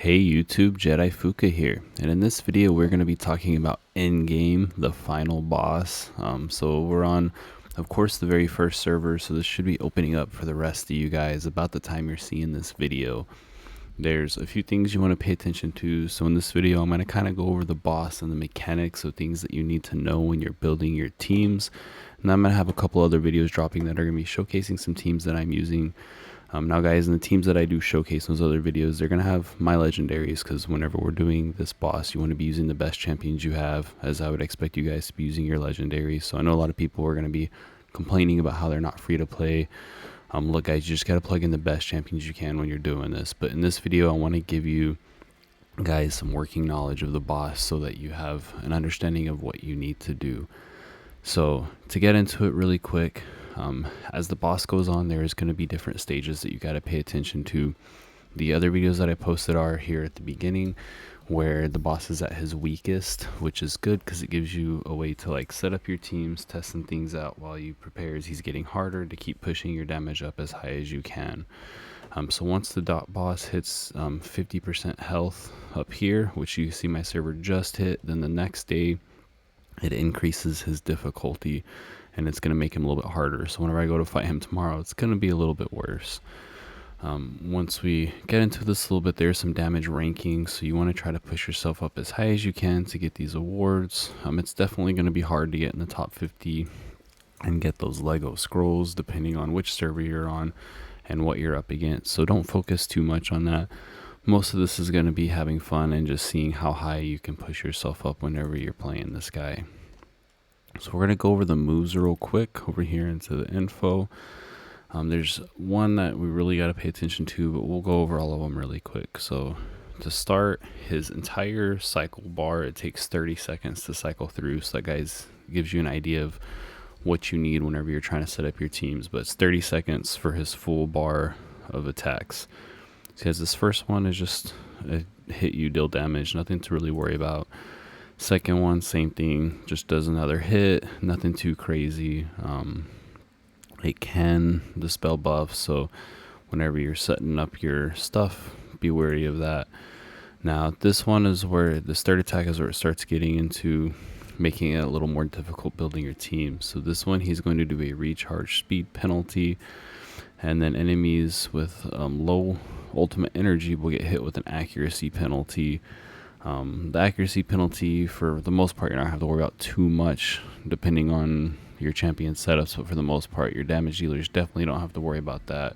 Hey YouTube, Jedi Fuka here, and in this video we're going to be talking about Endgame, the final boss. So we're on, of course, the very first server, so this should be opening up for the rest of you guys about the time you're seeing this video. There's a few things you want to pay attention to, so in this video I'm going to kind of go over the boss and the mechanics of things that you need to know when you're building your teams, and I'm going to have a couple other videos dropping that are going to be showcasing some teams that I'm using. Now guys, in the teams that I do showcase in those other videos, they're going to have my legendaries, because whenever we're doing this boss, you want to be using the best champions you have, as I would expect you guys to be using your legendaries. So I know a lot of people are going to be complaining about how they're not free to play. Look guys, you just got to plug in the best champions you can when you're doing this. But in this video, I want to give you guys some working knowledge of the boss so that you have an understanding of what you need to do. So to get into it really quick, as the boss goes on, there is going to be different stages that you got to pay attention to. The other videos that I posted are here at the beginning, where the boss is at his weakest, which is good because it gives you a way to like set up your teams, testing things out while you prepare as he's getting harder, to keep pushing your damage up as high as you can. So once the dot boss hits 50% health up here, which you see my server just hit, then the next day it increases his difficulty and it's going to make him a little bit harder. So whenever I go to fight him tomorrow, it's going to be a little bit worse. Once we get into this a little bit, there's some damage rankings, so you want to try to push yourself up as high as you can to get these awards. It's definitely going to be hard to get in the top 50 and get those Lego scrolls depending on which server you're on and what you're up against, so don't focus too much on that. Most of this is going to be having fun and just seeing how high you can push yourself up whenever you're playing this guy. So we're going to go over the moves real quick over here into the info. There's one that we really got to pay attention to, but we'll go over all of them really quick. So to start, his entire cycle bar, it takes 30 seconds to cycle through. So that guys gives you an idea of what you need whenever you're trying to set up your teams. But it's 30 seconds for his full bar of attacks. Because this first one is just a hit you deal damage, nothing to really worry about. Second one, same thing, just does another hit, nothing too crazy. It can dispel buffs, so whenever you're setting up your stuff, be wary of that. Now this one is where this third attack is where it starts getting into making it a little more difficult building your team. So this one, he's going to do a recharge speed penalty, and then enemies with low ultimate energy will get hit with an accuracy penalty. The accuracy penalty, for the most part, you're not going to have to worry about too much depending on your champion setups, but for the most part, your damage dealers definitely don't have to worry about that.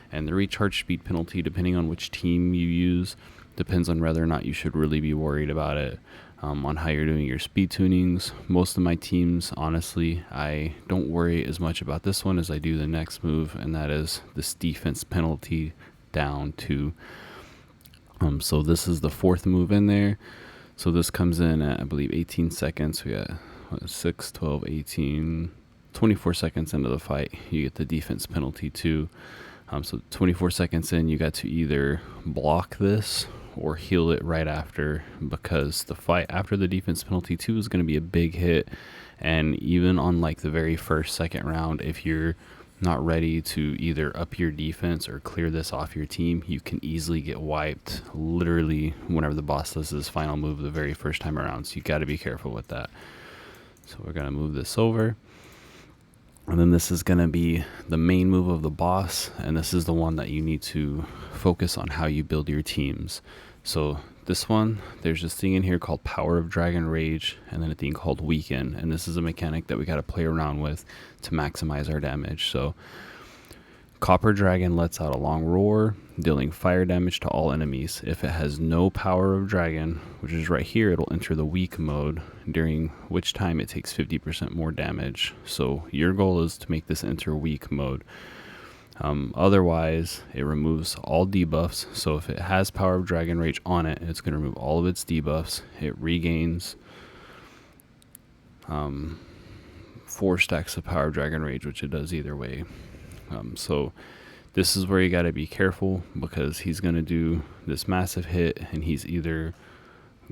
And the recharge speed penalty, depending on which team you use, depends on whether or not you should really be worried about it. On how you're doing your speed tunings. Most of my teams, honestly, I don't worry as much about this one as I do the next move, and that is this defense penalty down to. So this is the fourth move in there. So this comes in at, I believe, 18 seconds. We got 6, 12, 18, 24 seconds into the fight. You get the defense penalty too. So 24 seconds in, you got to either block this or heal it right after, because the fight after the defense penalty 2 is going to be a big hit. And even on like the very first, second round, if you're not ready to either up your defense or clear this off your team, you can easily get wiped literally whenever the boss does his final move the very first time around. So you got to be careful with that. So we're going to move this over. And then this is going to be the main move of the boss, and this is the one that you need to focus on how you build your teams. So this one, there's this thing in here called Power of Dragon Rage, and then a thing called Weaken, and this is a mechanic that we got to play around with to maximize our damage. So Copper Dragon lets out a long roar, dealing fire damage to all enemies. If it has no Power of Dragon, which is right here, it'll enter the weak mode, during which time it takes 50% more damage. So your goal is to make this enter weak mode. Otherwise, it removes all debuffs. So if it has Power of Dragon Rage on it, it's going to remove all of its debuffs. It regains 4 stacks of Power of Dragon Rage, which it does either way. So this is where you got to be careful, because he's going to do this massive hit, and he's either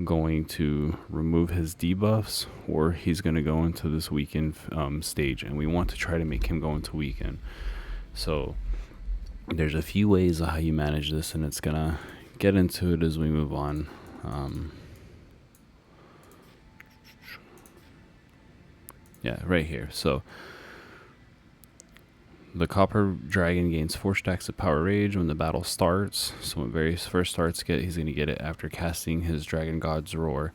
going to remove his debuffs or he's going to go into this weaken stage, and we want to try to make him go into weaken. So there's a few ways of how you manage this, and it's gonna get into it as we move on. Yeah, right here. So the Copper Dragon gains 4 stacks of Power Rage when the battle starts. So when Varys first starts, he's going to get it after casting his Dragon God's Roar.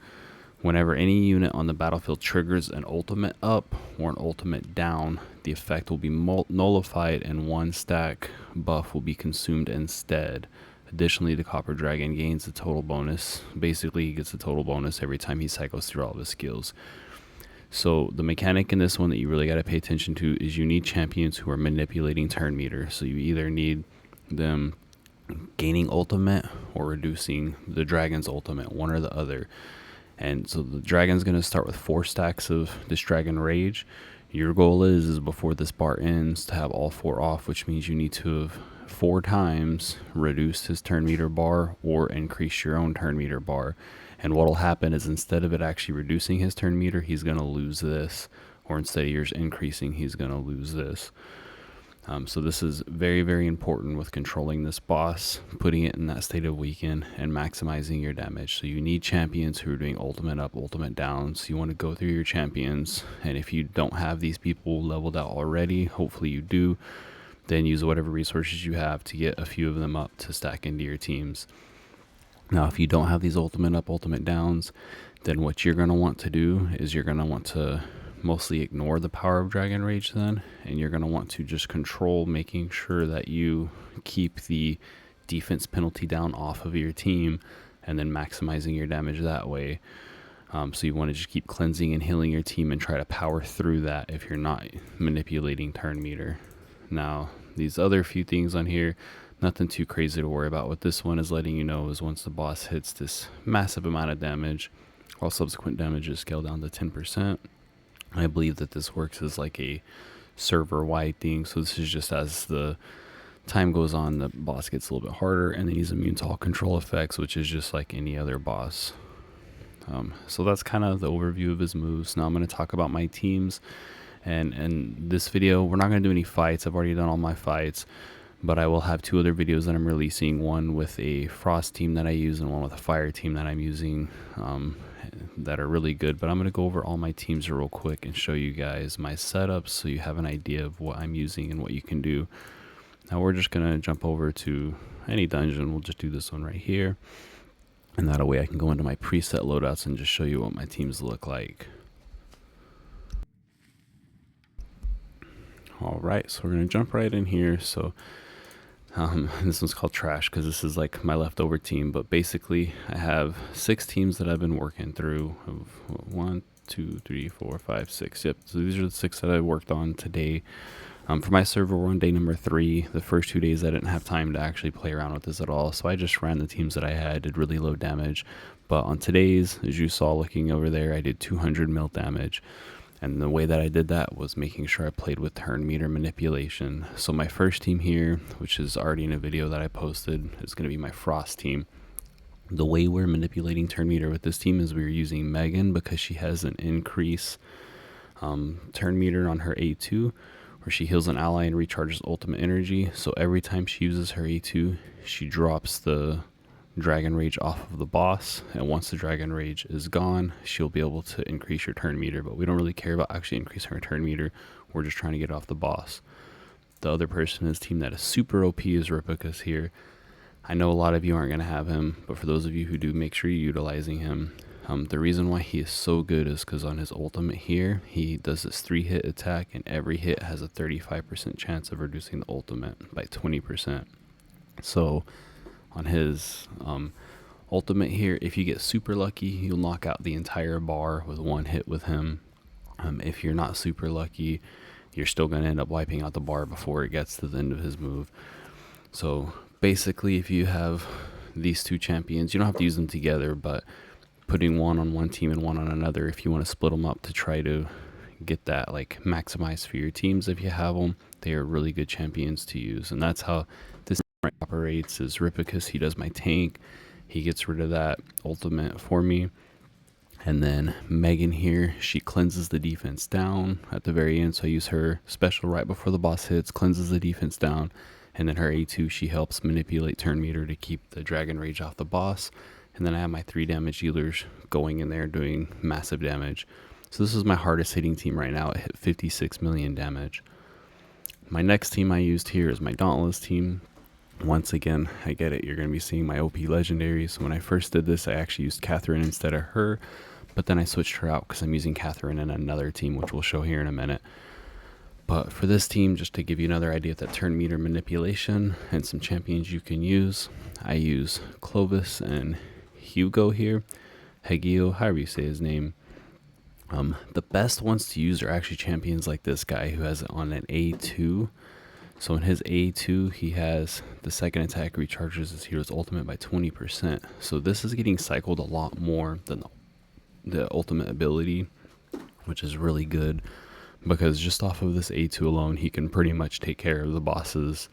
Whenever any unit on the battlefield triggers an ultimate up or an ultimate down, the effect will be nullified and 1 stack buff will be consumed instead. Additionally, the Copper Dragon gains a total bonus. Basically, he gets a total bonus every time he cycles through all of his skills. So the mechanic in this one that you really got to pay attention to is you need champions who are manipulating turn meter. So you either need them gaining ultimate or reducing the dragon's ultimate, one or the other. And so the dragon's going to start with 4 stacks of this Dragon Rage. Your goal is before this bar ends to have all 4 off, which means you need to have 4 times reduced his turn meter bar or increase your own turn meter bar. And what will happen is instead of it actually reducing his turn meter, he's going to lose this. Or instead of yours increasing, he's going to lose this. So this is very, very important with controlling this boss, putting it in that state of weaken, and maximizing your damage. So you need champions who are doing ultimate up, ultimate down. So you want to go through your champions, and if you don't have these people leveled out already, hopefully you do, then use whatever resources you have to get a few of them up to stack into your teams. Now, if you don't have these ultimate up, ultimate downs, then what you're going to want to do is you're going to want to mostly ignore the power of Dragon Rage then, and you're going to want to just control making sure that you keep the defense penalty down off of your team and then maximizing your damage that way. So you want to just keep cleansing and healing your team and try to power through that if you're not manipulating turn meter. Now, these other few things on here, nothing too crazy to worry about. What this one is letting you know is once the boss hits this massive amount of damage, all subsequent damage is scaled down to 10%. I believe that this works as like a server-wide thing, so this is just as the time goes on, the boss gets a little bit harder, and then he's immune to all control effects, which is just like any other boss. So that's kind of the overview of his moves. Now I'm going to talk about my teams, and in this video, we're not going to do any fights. I've already done all my fights, but I will have 2 other videos that I'm releasing, one with a Frost team that I use and one with a Fire team that I'm using, that are really good. But I'm going to go over all my teams real quick and show you guys my setups so you have an idea of what I'm using and what you can do. Now we're just going to jump over to any dungeon. We'll just do this one right here, and that way I can go into my preset loadouts and just show you what my teams look like. All right, so we're going to jump right in here. So this one's called Trash because this is like my leftover team, but basically I have 6 teams that I've been working through. 1, 2, 3, 4, 5, 6. Yep, so these are the 6 that I worked on today. For my server, we're on day number 3. The first 2 days I didn't have time to actually play around with this at all, so I just ran the teams that I had, did really low damage. But on today's, as you saw looking over there, I did 200 mil damage. And the way that I did that was making sure I played with turn meter manipulation. So my first team here, which is already in a video that I posted, is going to be my Frost team. The way we're manipulating turn meter with this team is we're using Megan because she has an increase turn meter on her A2, where she heals an ally and recharges ultimate energy. So every time she uses her A2, she drops the Dragon Rage off of the boss, and once the Dragon Rage is gone, she'll be able to increase your turn meter. But we don't really care about actually increasing her turn meter. We're just trying to get off the boss. The other person in his team that is super OP is Ripicus here. I know a lot of you aren't going to have him, but for those of you who do, make sure you're utilizing him. The reason why he is so good is because on his ultimate here, he does this 3-hit attack, and every hit has a 35% chance of reducing the ultimate by 20%. So on his ultimate here, if you get super lucky, you'll knock out the entire bar with 1 hit with him. If you're not super lucky, you're still going to end up wiping out the bar before it gets to the end of his move. So basically, if you have these 2 champions, you don't have to use them together, but putting one on one team and one on another, if you want to split them up to try to get that like maximized for your teams, if you have them, they are really good champions to use. And that's how this operates. Is Ripicus, he does my tank, he gets rid of that ultimate for me, and then Megan here, she cleanses the defense down at the very end. So I use her special right before the boss hits, cleanses the defense down, And then her A2, she helps manipulate turn meter to keep the Dragon Rage off the boss. And then I have my 3 damage dealers going in there doing massive damage. So this is my hardest hitting team right now. It hit 56 million damage. My next team I used here is my Dauntless team. Once again, I get it, you're going to be seeing my OP legendaries. So when I first did this, I actually used Catherine instead of her, but then I switched her out because I'm using Catherine in another team, which we'll show here in a minute. But for this team, just to give you another idea of that turn meter manipulation and some champions you can use, I use Clovis and Hugo here. Hegio, however you say his name. The best ones to use are actually champions like this guy who has it on an A2. So in his A2, he has the second attack recharges his hero's ultimate by 20%. So this is getting cycled a lot more than the ultimate ability, which is really good because just off of this A2 alone, he can pretty much take care of the boss's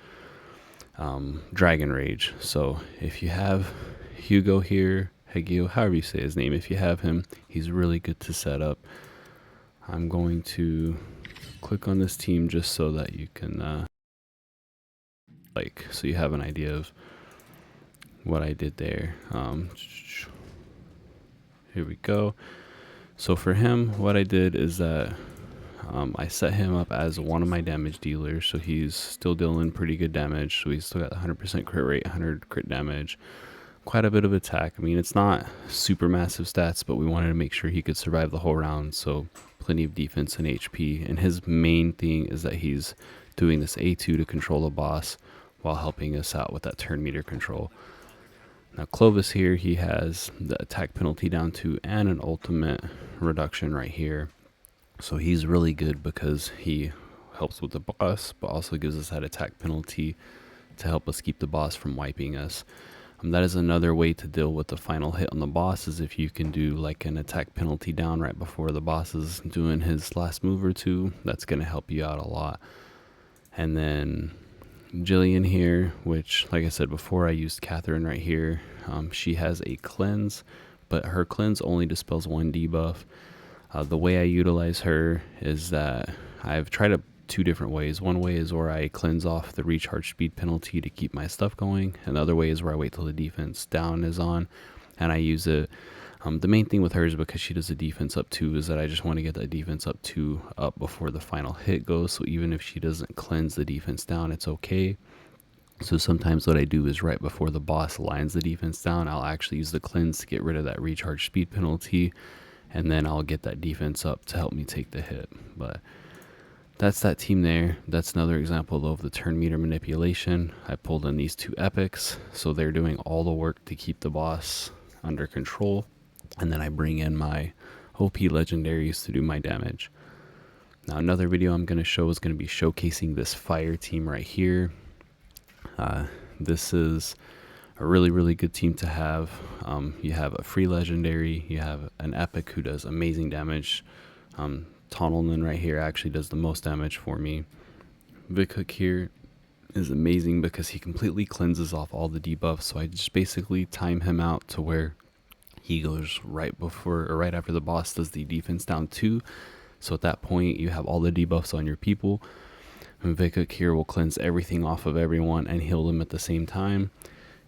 Dragon Rage. So if you have Hugo here, Hegio, however you say his name, if you have him, he's really good to set up. I'm going to click on this team just so that you can so you have an idea of what I did there. Here we go. So for him, what I did is that I set him up as one of my damage dealers, so he's still dealing pretty good damage. So he's still got 100% crit rate, 100 crit damage, quite a bit of attack. I mean, it's not super massive stats, but we wanted to make sure he could survive the whole round, so plenty of defense and HP. And his main thing is that he's doing this A2 to control the boss while helping us out with that turn meter control. Now Clovis here, he has the attack penalty down to and an ultimate reduction right here. So he's really good because he helps with the boss, but also gives us that attack penalty to help us keep the boss from wiping us. That is another way to deal with the final hit on the boss, is if you can do like an attack penalty down right before the boss is doing his last move or two. That's going to help you out a lot. And then Jillian here, which like I said before, I used Catherine right here. She has a cleanse, but her cleanse only dispels one debuff. The way I utilize her is that I've tried two different ways. One way is where I cleanse off the recharge speed penalty to keep my stuff going, and the other way is where I wait till the defense down is on and I use it. The main thing with her is because she does the defense up 2 is that I just want to get that defense up 2 up before the final hit goes, so even if she doesn't cleanse the defense down, it's okay. So sometimes what I do is right before the boss lines the defense down, I'll actually use the cleanse to get rid of that recharge speed penalty, and then I'll get that defense up to help me take the hit. But that's that team there. That's another example of the turn meter manipulation. I pulled in these 2 epics, so they're doing all the work to keep the boss under control, and then I bring in my OP legendaries to do my damage. Now another video I'm going to show is going to be showcasing this fire team right here. This is a really good team to have. You have a free legendary, you have an epic who does amazing damage. Tonalman right here actually does the most damage for me. Vikhook here is amazing because he completely cleanses off all the debuffs, so I just basically time him out to where he goes right before or right after the boss does the defense down 2. So at that point you have all the debuffs on your people, and Vikhook here will cleanse everything off of everyone and heal them at the same time.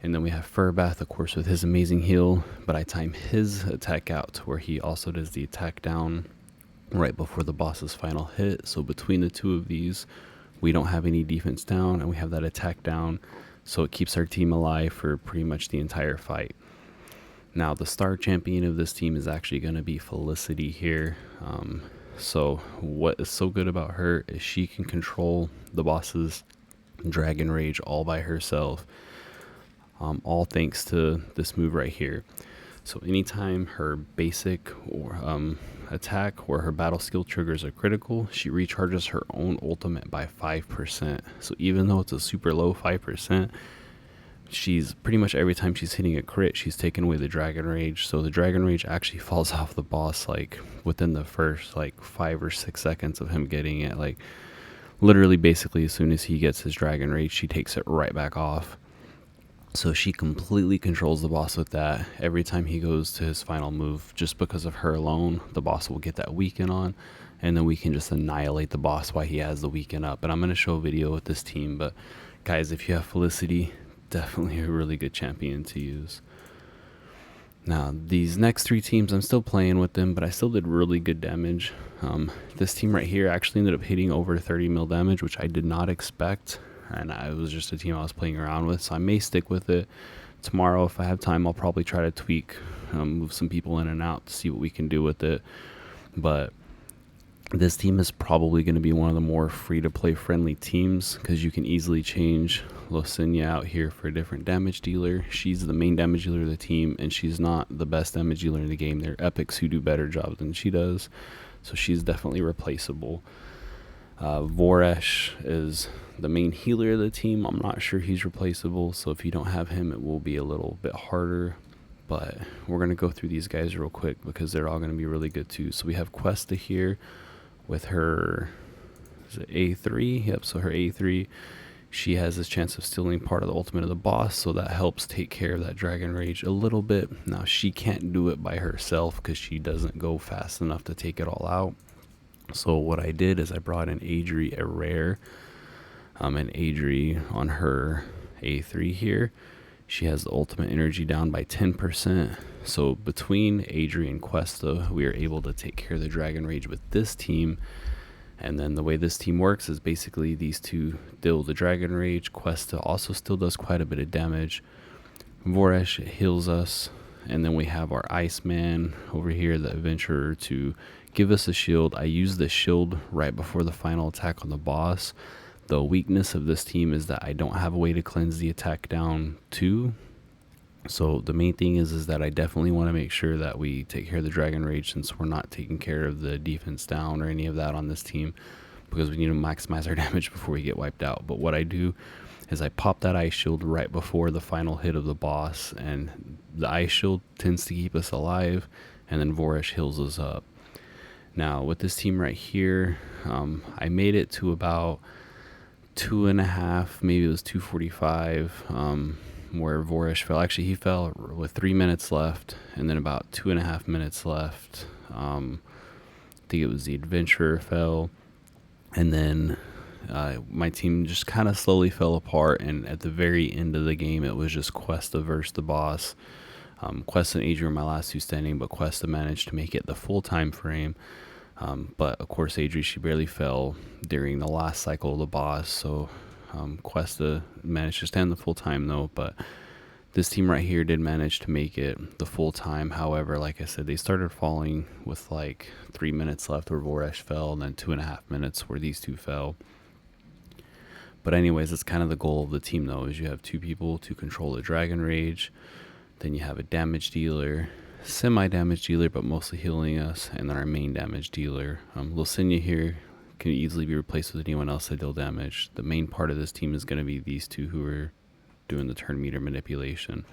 And then we have Furbath, of course, with his amazing heal, but I time his attack out to where he also does the attack down right before the boss's final hit. So between the 2 of these, we don't have any defense down and we have that attack down, so it keeps our team alive for pretty much the entire fight. Now the star champion of this team is actually going to be Felicity here. So what is so good about her is she can control the boss's Dragon Rage all by herself, all thanks to this move right here. So anytime her basic or attack or her battle skill triggers a critical, she recharges her own ultimate by 5%. So even though it's a super low 5%, she's pretty much every time she's hitting a crit, she's taking away the Dragon Rage. So the Dragon Rage actually falls off the boss like within the first like 5 or 6 seconds of him getting it. Like literally basically as soon as he gets his Dragon Rage, she takes it right back off. So she completely controls the boss with that. Every time he goes to his final move, just because of her alone, the boss will get that weaken on, and then we can just annihilate the boss while he has the weaken up. And I'm going to show a video with this team, but Guys, if you have Felicity, definitely a really good champion to use. Now, these next three teams, I'm still playing with them, but I still did really good damage. This team right here actually ended up hitting over 30 mil damage, which I did not expect. And it was just a team I was playing around with, so I may stick with it. Tomorrow, if I have time, I'll probably try to tweak, move some people in and out to see what we can do with it. But this team is probably going to be one of the more free-to-play friendly teams because you can easily change Losinya out here for a different damage dealer. She's the main damage dealer of the team, and she's not the best damage dealer in the game. There are epics who do better jobs than she does, so she's definitely replaceable. Voresh is the main healer of the team. I'm not sure he's replaceable, so if you don't have him, it will be a little bit harder. But we're going to go through these guys real quick because they're all going to be really good too. So we have Questa here with her, is it A3? Yep, so her A3, she has this chance of stealing part of the ultimate of the boss, so that helps take care of that Dragon Rage a little bit. Now, she can't do it by herself because she doesn't go fast enough to take it all out. So what I did is I brought in Adri, a rare, and Adri on her A3 here. She has the ultimate energy down by 10%. So between Adri and Questa, we are able to take care of the Dragon Rage with this team. And then the way this team works is basically these two deal the Dragon Rage. Questa also still does quite a bit of damage. Voresh heals us. And then we have our Iceman over here, the Adventurer, to give us a shield. I use the shield right before the final attack on the boss. The weakness of this team is that I don't have a way to cleanse the attack down too. So the main thing is that I definitely want to make sure that we take care of the Dragon Rage, since we're not taking care of the defense down or any of that on this team, because we need to maximize our damage before we get wiped out. But what I do is I pop that ice shield right before the final hit of the boss, and the ice shield tends to keep us alive, and then Voresh heals us up. Now with this team right here, I made it to about 2.5, maybe it was 2:45, where Voresh fell. Actually, he fell with 3 minutes left, and then about 2.5 minutes left. I think it was the Adventurer fell, and then my team just kind of slowly fell apart. And at the very end of the game, it was just Questa versus the boss. Questa and Adri were my last two standing, but Questa managed to make it the full time frame. But of course, Adri, she barely fell during the last cycle of the boss, so Questa managed to stand the full time though. But this team right here did manage to make it the full time. However, like I said, they started falling with like 3 minutes left where Voresh fell, and then 2.5 minutes where these two fell. But anyways, that's kind of the goal of the team though, is you have two people to control the Dragon Rage, then you have a damage dealer, semi-damage dealer but mostly healing us, and then our main damage dealer. Losinya here can easily be replaced with anyone else that deal damage. The main part of this team is going to be these two who are doing the turn meter manipulation.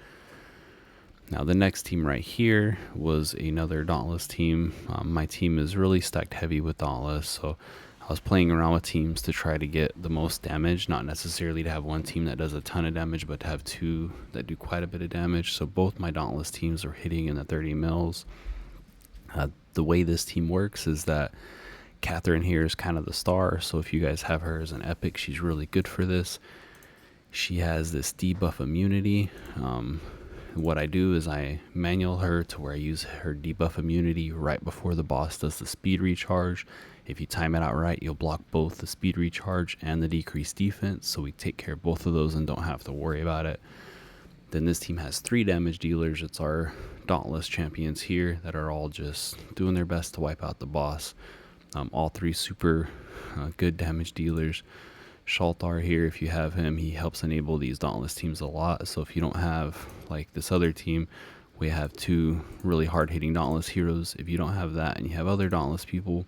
Now the next team right here was another Dauntless team. My team is really stacked heavy with Dauntless, so I was playing around with teams to try to get the most damage, not necessarily to have one team that does a ton of damage, but to have two that do quite a bit of damage. So both my Dauntless teams are hitting in the 30 mils. The way this team works is that Catherine here is kind of the star, so if you guys have her as an epic, she's really good for this. She has this debuff immunity. What I do is I manual her to where I use her debuff immunity right before the boss does the speed recharge. If you time it out right, you'll block both the speed recharge and the decreased defense, so we take care of both of those and don't have to worry about it. Then this team has 3 damage dealers. It's our Dauntless champions here that are all just doing their best to wipe out the boss. All 3 super good damage dealers. Shaltar here, if you have him, he helps enable these Dauntless teams a lot. So if you don't have like this other team, we have 2 really hard-hitting Dauntless heroes. If you don't have that and you have other Dauntless people,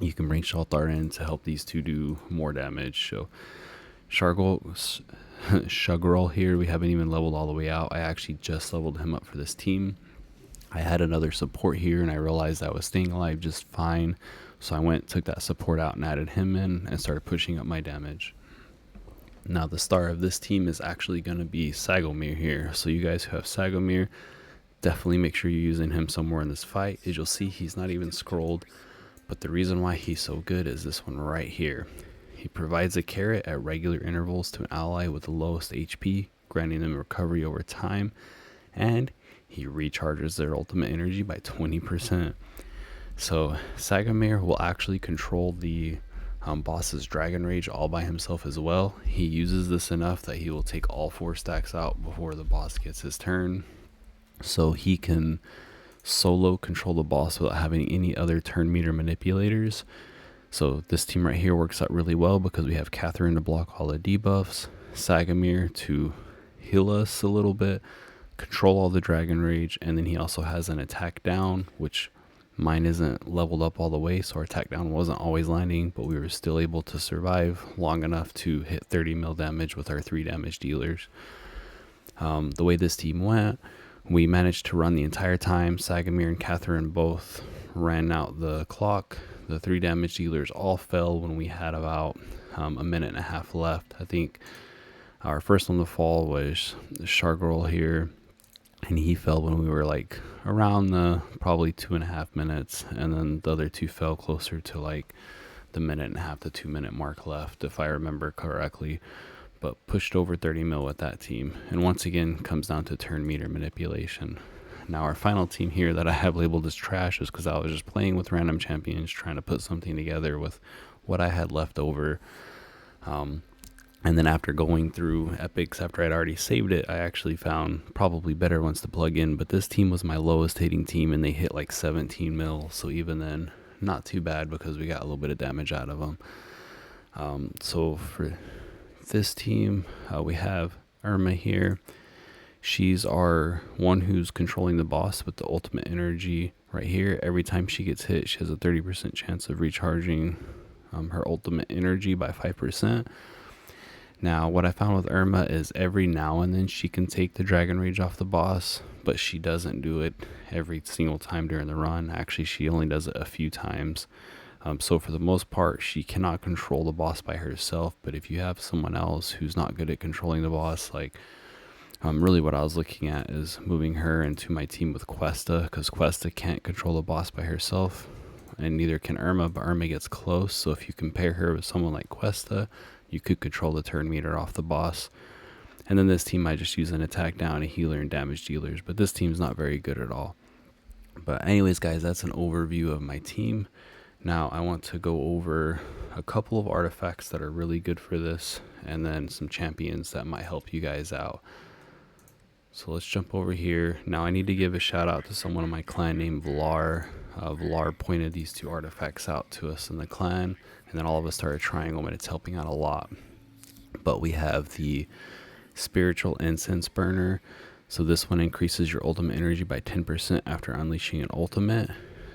you can bring Shaltar in to help these 2 do more damage. So Shuggerl here, we haven't even leveled all the way out. I actually just leveled him up for this team. I had another support here and I realized I was staying alive just fine. So I went, took that support out and added him in and started pushing up my damage. Now the star of this team is actually going to be Sagomir here. So you guys who have Sagomir, definitely make sure you're using him somewhere in this fight. As you'll see, he's not even scrolled. But the reason why he's so good is this one right here. He provides a carrot at regular intervals to an ally with the lowest HP, granting them recovery over time, and he recharges their ultimate energy by 20%. So Sagamir will actually control the boss's Dragon Rage all by himself as well. He uses this enough that he will take all 4 stacks out before the boss gets his turn. So he can solo control the boss without having any other turn meter manipulators. So this team right here works out really well because we have Catherine to block all the debuffs, Sagamir to heal us a little bit, control all the Dragon Rage, and then he also has an attack down, which mine isn't leveled up all the way, so our attack down wasn't always landing, but we were still able to survive long enough to hit 30 mil damage with our 3 damage dealers. The way this team went, we managed to run the entire time. Sagamir and Catherine both ran out the clock. The 3 damage dealers all fell when we had about a minute and a half left. I think our first one to fall was Shargirl here, and he fell when we were like around the probably 2.5 minutes, and then the other 2 fell closer to like the minute and a half to 2 minute mark left, if I remember correctly, but pushed over 30 mil with that team. And once again comes down to turn meter manipulation. Now our final team here that I have labeled as trash is because I was just playing with random champions trying to put something together with what I had left over. And then after going through epics after I'd already saved it, I actually found probably better ones to plug in. But this team was my lowest hitting team, and they hit like 17 mil. So even then, not too bad because we got a little bit of damage out of them. So for this team, we have Irma here. She's our one who's controlling the boss with the ultimate energy right here. Every time she gets hit, she has a 30% chance of recharging her ultimate energy by 5%. Now, what I found with Irma is every now and then she can take the Dragon Rage off the boss, but she doesn't do it every single time during the run. Actually, she only does it a few times. So for the most part, she cannot control the boss by herself, but if you have someone else who's not good at controlling the boss, like really what I was looking at is moving her into my team with Questa, because Questa can't control the boss by herself, and neither can Irma, but Irma gets close. So if you compare her with someone like Questa, you could control the turn meter off the boss. And then this team might just use an attack down, a healer, and damage dealers, but this team's not very good at all. But anyways, guys, that's an overview of my team. Now I want to go over a couple of artifacts that are really good for this, and then some champions that might help you guys out. So let's jump over here. Now I need to give a shout out to someone in my clan named Vlar. Vlar pointed these 2 artifacts out to us in the clan, and then all of us started trying them, and it's helping out a lot. But we have the Spiritual Incense Burner. So this one increases your ultimate energy by 10% after unleashing an ultimate.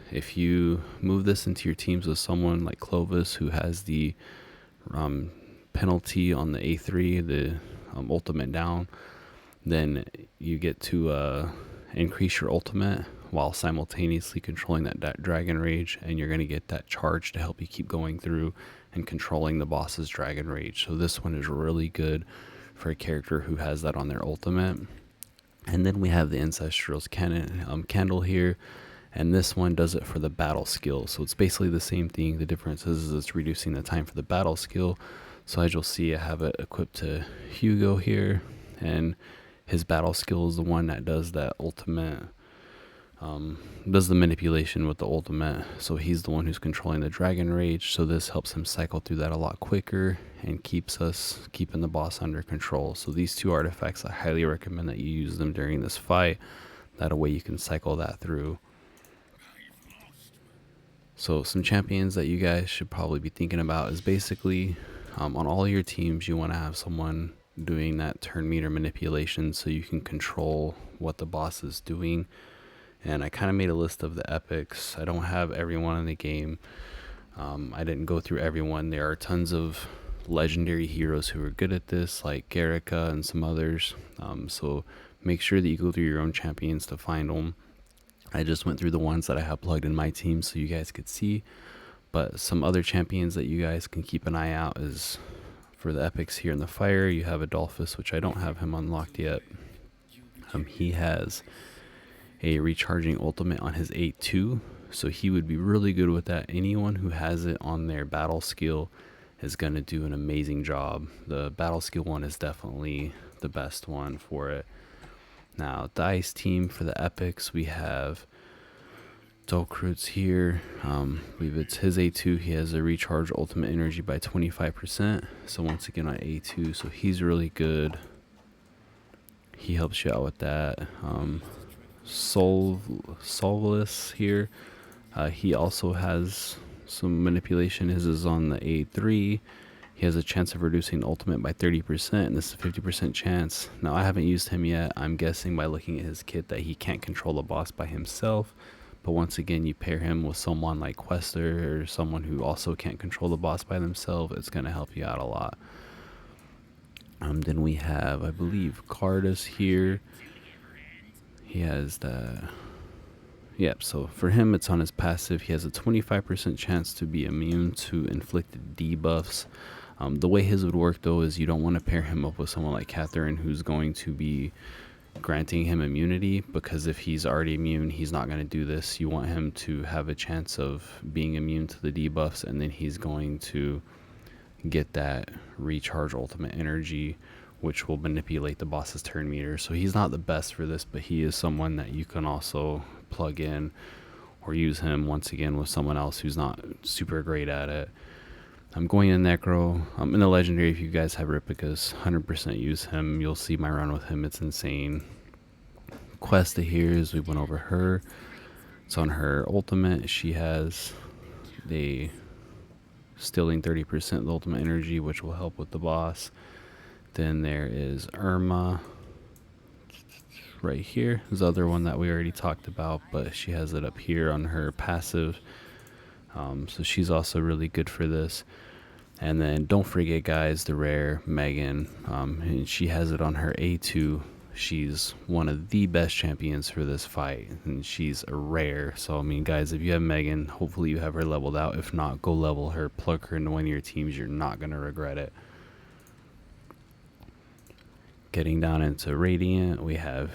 If you move this into your teams with someone like Clovis, who has the penalty on the A3, the ultimate down, then you get to increase your ultimate while simultaneously controlling that Dragon Rage, and you're going to get that charge to help you keep going through and controlling the boss's Dragon Rage. So this one is really good for a character who has that on their ultimate. And then we have the Ancestral's candle here, and this one does it for the battle skill. So it's basically the same thing. The difference is it's reducing the time for the battle skill. So as you'll see, I have it equipped to Hugo here, and his battle skill is the one that does that ultimate, does the manipulation with the ultimate. So he's the one who's controlling the Dragon Rage. So this helps him cycle through that a lot quicker and keeping the boss under control. So these 2 artifacts, I highly recommend that you use them during this fight. That way you can cycle that through. So some champions that you guys should probably be thinking about is basically on all your teams, you want to have someone doing that turn meter manipulation so you can control what the boss is doing. And I kind of made a list of the epics. I don't have everyone in the game. I didn't go through everyone. There are tons of legendary heroes who are good at this, like Garrica and some others. So make sure that you go through your own champions to find them. I just went through the ones that I have plugged in my team so you guys could see. But some other champions that you guys can keep an eye out is for the epics here in the fire. You have Adolphus, which I don't have him unlocked yet. He has a recharging ultimate on his 8-2, so he would be really good with that. Anyone who has it on their battle skill is going to do an amazing job. The battle skill one is definitely the best one for it. Now, the ice team for the epics, we have Dolkrut's here. I believe it's his A2. He has a recharge ultimate energy by 25%. So once again on A2, so he's really good. He helps you out with that. Solveless here. He also has some manipulation. His is on the A3. He has a chance of reducing the ultimate by 30%, and this is a 50% chance. Now, I haven't used him yet. I'm guessing by looking at his kit that he can't control the boss by himself. But once again, you pair him with someone like Quester or someone who also can't control the boss by themselves, it's going to help you out a lot. Then we have, I believe, Cardus here. He has the... Yep, so for him, it's on his passive. He has a 25% chance to be immune to inflicted debuffs. The way his would work, though, is you don't want to pair him up with someone like Catherine, who's going to be granting him immunity, because if he's already immune, he's not going to do this. You want him to have a chance of being immune to the debuffs, and then he's going to get that recharge ultimate energy, which will manipulate the boss's turn meter. So he's not the best for this, but he is someone that you can also plug in or use him once again with someone else who's not super great at it. I'm going in Necro. In the legendary, if you guys have Ripicus, 100% use him. You'll see my run with him. It's insane. Questa here, as we went over her. It's on her ultimate. She has the stealing 30% of the ultimate energy, which will help with the boss. Then there is Irma right here. There's the other one that we already talked about, but she has it up here on her passive. So she's also really good for this. And then don't forget, guys, the rare Megan. And she has it on her A2. She's one of the best champions for this fight, and she's a rare. So I mean, guys, if you have Megan, hopefully you have her leveled out. If not, go level her, plug her into one of your teams. You're not gonna regret it. Getting down into Radiant, we have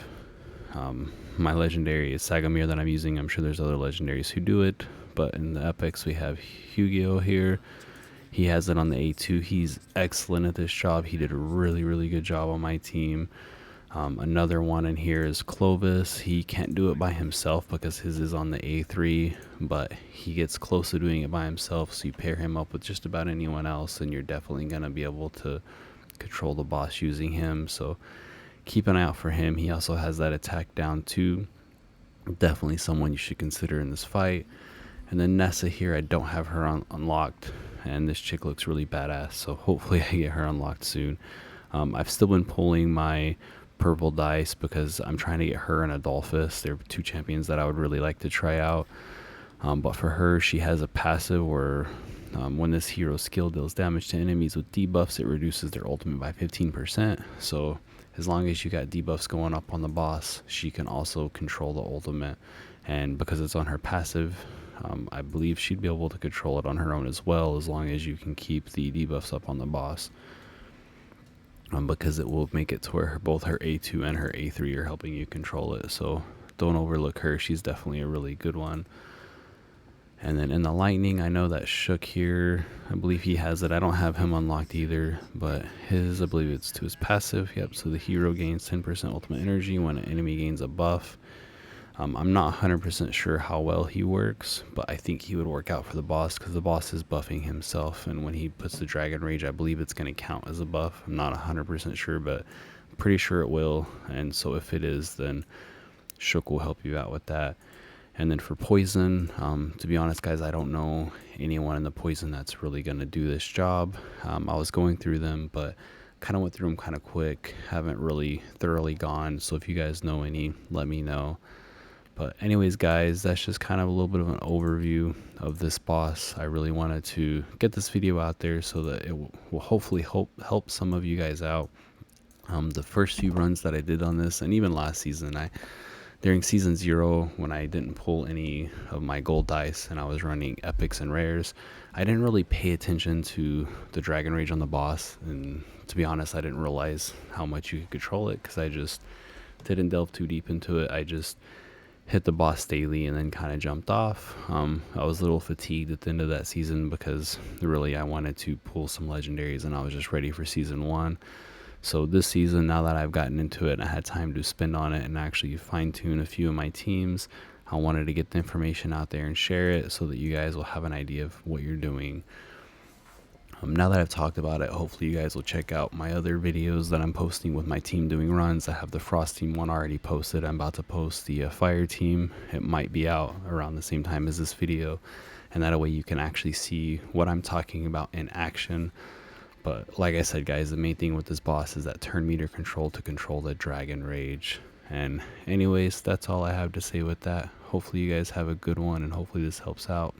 my legendary is Sagamir that I'm using. I'm sure there's other legendaries who do it, but in the epics we have Hugio here. He has it on the A2. He's excellent at this job. He did a really good job on my team. Another one in here is Clovis. He can't do it by himself because his is on the A3, but he gets close to doing it by himself, so you pair him up with just about anyone else and you're definitely going to be able to control the boss using him. So keep an eye out for him. He also has that attack down too. Definitely someone you should consider in this fight. And then Nessa here, I don't have her unlocked, and this chick looks really badass, so hopefully I get her unlocked soon. I've still been pulling my purple dice because I'm trying to get her and Adolphus. They're two champions that I would really like to try out. But for her, she has a passive where when this hero skill deals damage to enemies with debuffs, it reduces their ultimate by 15%. So as long as you got debuffs going up on the boss, she can also control the ultimate. And because it's on her passive, I believe she'd be able to control it on her own as well, as long as you can keep the debuffs up on the boss. Because it will make it to where both her A2 and her A3 are helping you control it. So don't overlook her. She's definitely a really good one. And then in the lightning, I know that Shook here, I believe he has it. I don't have him unlocked either, but his, I believe it's to his passive. Yep, so the hero gains 10% ultimate energy when an enemy gains a buff. I'm not 100% sure how well he works, but I think he would work out for the boss because the boss is buffing himself, and when he puts the Dragon Rage, I believe it's going to count as a buff. I'm not 100% sure, but I'm pretty sure it will, and so if it is, then Shook will help you out with that. And then for poison, to be honest, guys, I don't know anyone in the poison that's really going to do this job. I was going through them, but kind of went through them kind of quick. Haven't really thoroughly gone, so if you guys know any, let me know. But anyways, guys, that's just kind of a little bit of an overview of this boss. I really wanted to get this video out there so that it will hopefully help some of you guys out. The first few runs that I did on this, and even last season, during season 0, when I didn't pull any of my gold dice and I was running epics and rares, I didn't really pay attention to the Dragon Rage on the boss. And to be honest, I didn't realize how much you could control it because I just didn't delve too deep into it. I just hit the boss daily and then kind of jumped off. I was a little fatigued at the end of that season because really I wanted to pull some legendaries and I was just ready for season 1. So this season, now that I've gotten into it and I had time to spend on it and actually fine tune a few of my teams, I wanted to get the information out there and share it so that you guys will have an idea of what you're doing. Now that I've talked about it, hopefully you guys will check out my other videos that I'm posting with my team doing runs. I have the Frost team one already posted. I'm about to post the Fire team. It might be out around the same time as this video, and that way you can actually see what I'm talking about in action. But like I said, guys, the main thing with this boss is that turn meter control to control the Dragon Rage. And anyways, that's all I have to say with that. Hopefully you guys have a good one, and hopefully this helps out.